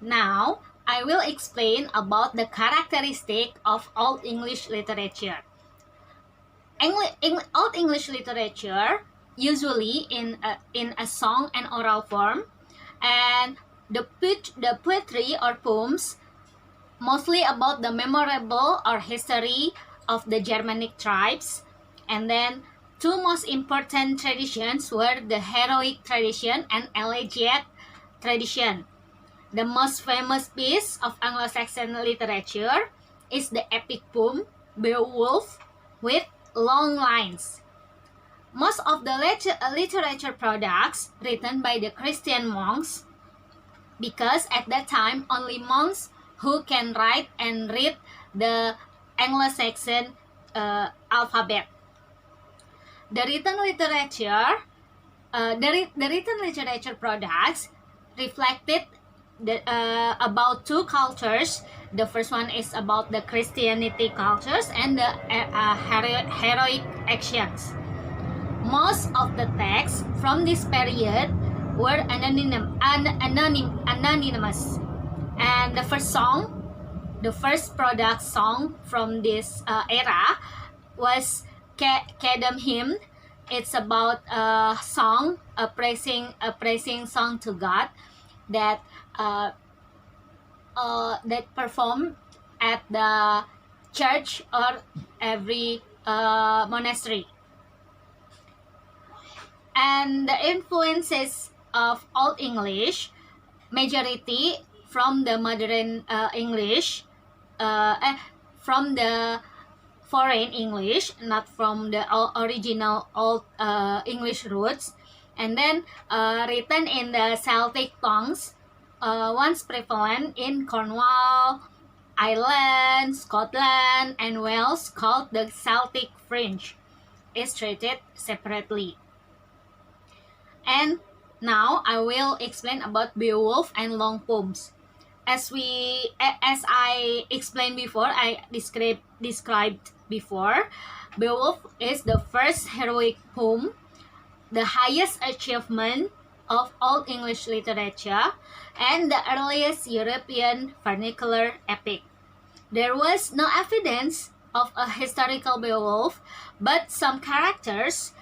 Now, I will explain about the characteristic of Old English literature. Old English literature usually in a song and oral form, and the poetry or poems mostly about the memorable or history of the Germanic tribes. And then two most important traditions were the heroic tradition and elegiac tradition. The most famous piece of Anglo-Saxon literature is the epic poem Beowulf with long lines. Most of the literature products written by the Christian monks, because at that time only monks who can write and read the Anglo-Saxon alphabet. The written literature, the written literature products reflected about two cultures. The first one is about the Christianity cultures and the heroic actions. Most of the texts from this period were anonymous. And the first product song from this era was Kedem Hymn. It's about a song, a praising song to God that that performed at the church or every monastery. And the influences of Old English, majority from the modern English, from the foreign English, not from the original Old English roots, and then written in the Celtic tongues, once prevalent in Cornwall, Ireland, Scotland, and Wales, called the Celtic French, is treated separately. And now I will explain about Beowulf and long poems. As I explained before, I described before, Beowulf is the first heroic poem, the highest achievement of Old English literature, and the earliest European vernacular epic. There was no evidence of a historical Beowulf, but some characters,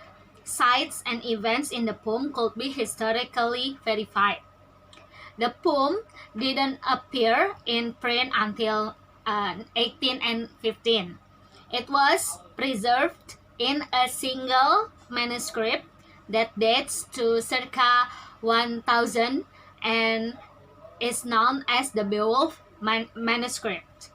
sites, and events in the poem could be historically verified. The poem didn't appear in print until 1815. It was preserved in a single manuscript that dates to circa 1000 and is known as the Beowulf manuscript.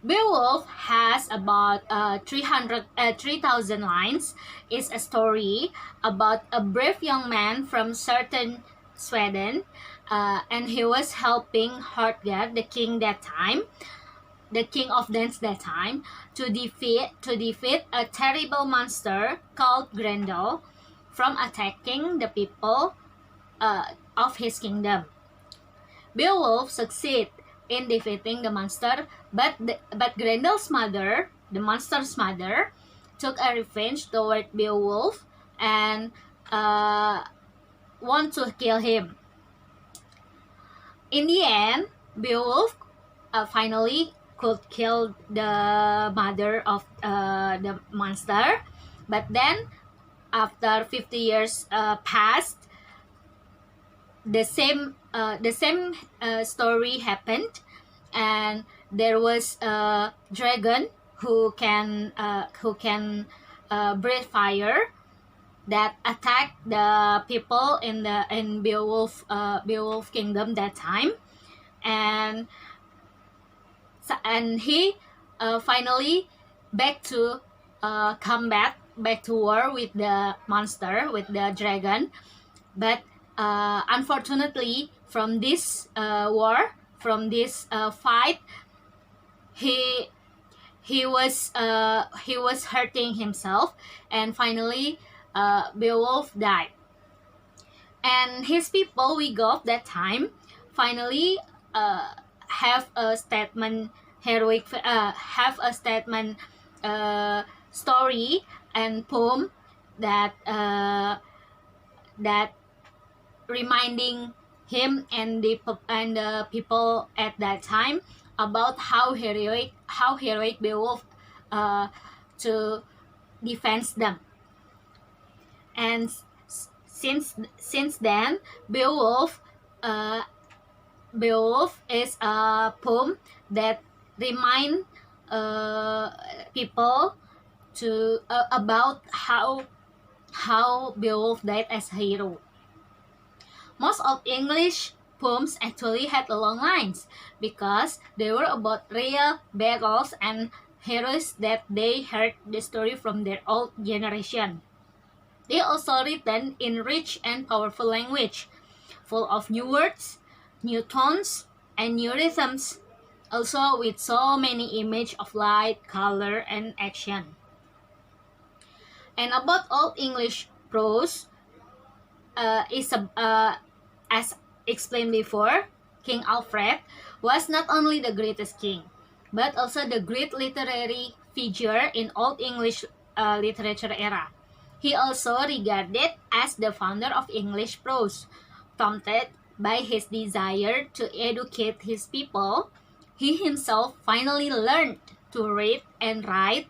Beowulf has about 3,000 lines. It's a story about a brave young man from southern Sweden, and he was helping Hrothgar, the king of Danes that time, to defeat a terrible monster called Grendel from attacking the people of his kingdom. Beowulf succeeds in defeating the monster, but Grendel's mother, the monster's mother, took a revenge toward Beowulf and want to kill him. In the end, Beowulf finally could kill the mother of the monster, but then after 50 years passed, the same story happened, and there was a dragon who can breathe fire that attacked the people in Beowulf kingdom that time, and he finally come back to war with the monster, with the dragon, but unfortunately, from this war, from this fight, he was hurting himself, and finally, Beowulf died. And his people, Wigolf, that time, finally have a statement story and poem that reminding him and the people at that time about how heroic Beowulf to defend them. And since then, uh, Beowulf is a poem that remind people to about how Beowulf died as a hero. Most of English poems actually had long lines because they were about real battles and heroes that they heard the story from their old generation. They also written in rich and powerful language, full of new words, new tones, and new rhythms, also with so many images of light, color, and action. And about Old English prose, as explained before, King Alfred was not only the greatest king, but also the great literary figure in Old English literature era. He also regarded as the founder of English prose. Prompted by his desire to educate his people, he himself finally learned to read and write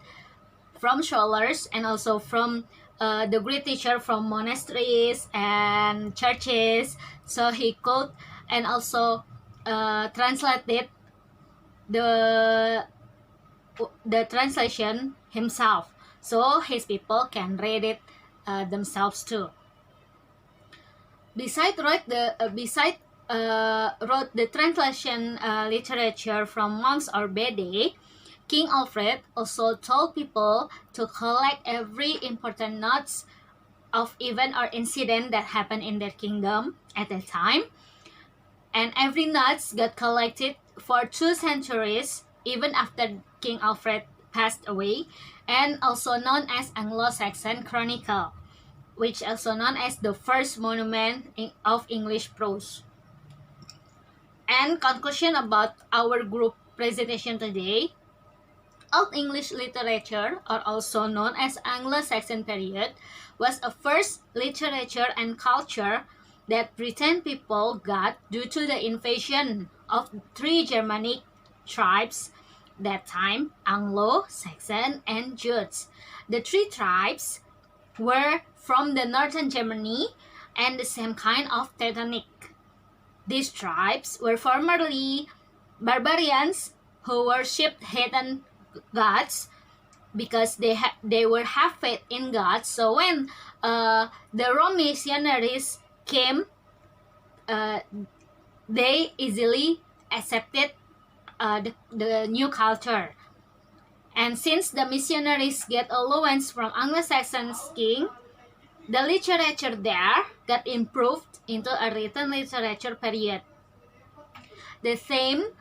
from scholars and also from the great teacher from monasteries and churches. So he could and also translated the translation himself, so his people can read it themselves too. Besides wrote the translation literature from monks or Bede, King Alfred also told people to collect every important notes of event or incident that happened in their kingdom at that time. And every notes got collected for 2 centuries, even after King Alfred passed away, and also known as Anglo-Saxon Chronicle, which also known as the first monument of English prose. And conclusion about our group presentation today, Old English literature, or also known as Anglo-Saxon period, was a first literature and culture that Britain people got due to the invasion of 3 Germanic tribes that time, Anglo, Saxon, and Jutes. The 3 tribes were from the northern Germany and the same kind of Teutonic. These tribes were formerly barbarians who worshipped heathen gods because they were have faith in God. So when the Rome missionaries came, they easily accepted the new culture. And since the missionaries get allowance from Anglo-Saxon king, the literature there got improved into a written literature period. The theme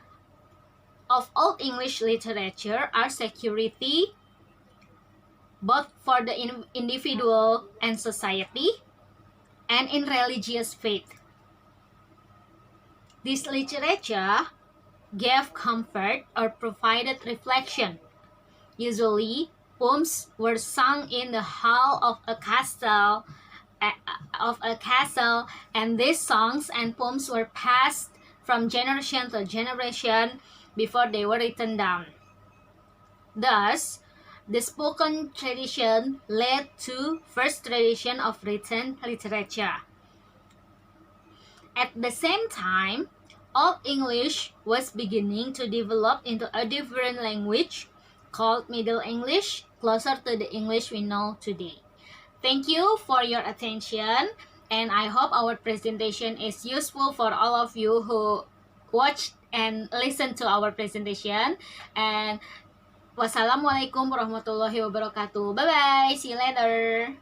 of Old English literature are security, both for the individual and society, and in religious faith. This literature gave comfort or provided reflection. Usually, poems were sung in the hall of a castle, and these songs and poems were passed from generation to generation before they were written down. Thus, the spoken tradition led to first tradition of written literature. At the same time, Old English was beginning to develop into a different language called Middle English, closer to the English we know today. Thank you for your attention, and I hope our presentation is useful for all of you who watched and listened to our presentation. And wassalamualaikum warahmatullahi wabarakatuh. Bye bye. See you later.